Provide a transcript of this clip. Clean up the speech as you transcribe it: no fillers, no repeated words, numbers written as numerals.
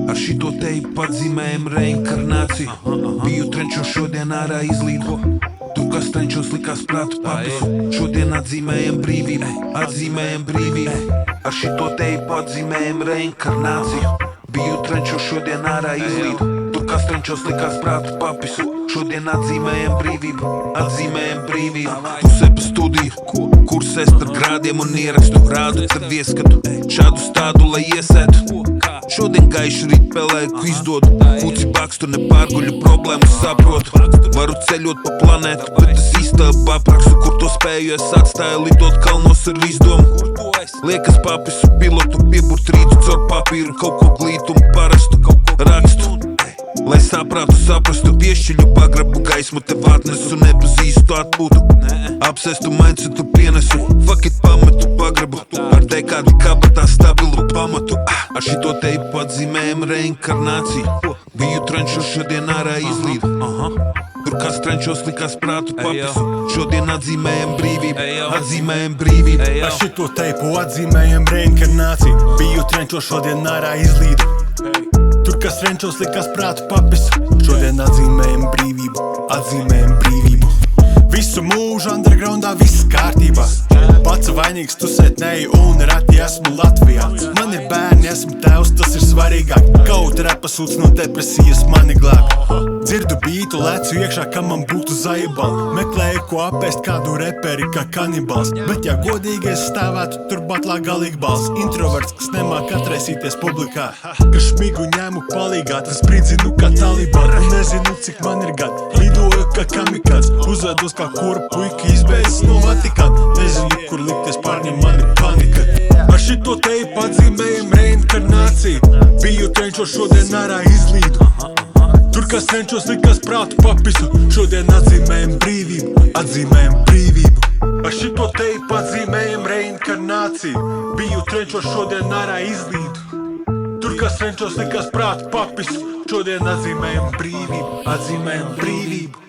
Ar šito teipu atzīmējam reinkarnāciju. Biju trenčos, šodien ārā izlīdu. Tur, kas trenčos, likās prātu papis. Šodien atzīmējam brīvību, atzīmējam brīvību. Ar šito teipu atzīmējam reinkarnāciju. Biju trenčos, šodien ārā izlīdu. Tur, kas trenčos, likās prātu papis. Šodien atzīmējam brīvību, atzīmējam brīvību. Pusē pa studiju, kursēs par grādiem un ierakstu. Rādu ar vieskatu, šādu stādu, lai iesētu. Šodien gaišu rīt pelēku izdodu. Kuci bakstu, nepārguļu problēmu saprotu. Varu ceļot pa planētu, bet es īstābu aprakstu. Kur to spēju es atstāju lidot kalnos ar izdomu. Liekas papisu pilotu, pieburt rītu caur papīru. Kaut ko glītumu parastu, rakstu. Lai saprātu saprastu, piešķiļu pagrabu gaismu. Tev atnesu nepazīstu atpūtu. Apsēstu mindsetu pienesu. Fuck it, pametu pagrabu. Ar dekādi kabatā stabilu pamatu. Ar šito teipu atzīmējam reinkarnāciju. Biju trenčos, šodien ārā izlīdu. Tur, kas trenčos, likās prātu papisu. Šodien atzīmējam brīvību, atzīmējam brīvību. Ar šito teipu atzīmējam reinkarnāciju. Biju trenčos, šodien ārā izlīdu. Tur, kas trenčos, likās prātu papisu. Šodien atzīmējam brīvību, atzīmējam brīvību. Visu mūžu undergroundā viss kārtībā. Pats vainīgs tusēt neju un reti esmu Latvijā. Man ir bērni, esmu tēvs, tas ir svarīgāk. Kaut repa sūds no depresijas mani glāb. Dzirdu bītu, lecu iekšā, ka man būtu zajabal. Meklēju, ko apēst kādu reperi kā kanibals. Bet ja godīgi es stāvētu, tur batlā galīgi balss. Introverts, kas nemāk atraisīties publikā. Ka šmigu ņēmu palīgā, tas spridzinu kā Taliban. Un nezinu, cik man ir gadi. Lidoju kā kamikāds, uzvedos kā kura puika, izbeidzis no Vatikāna. Nezinu, kur likties, pārņem mani panika. Ar šito teipu atzīmējam reinkarnāciju. Biju trenčos, šodien ārā izlīdu. Tur, kas trenčos, likās prātu papisu. Šodien atzīmējam brīvību, atzīmējam brīvību. Ar šito teipu atzīmējam reinkarnāciju. Biju trenčos, šodien ārā izlīdu. Tur, kas trenčos, likās prātu papisu. Šodien atzīmējam brīvību, atzīmējam brīvību.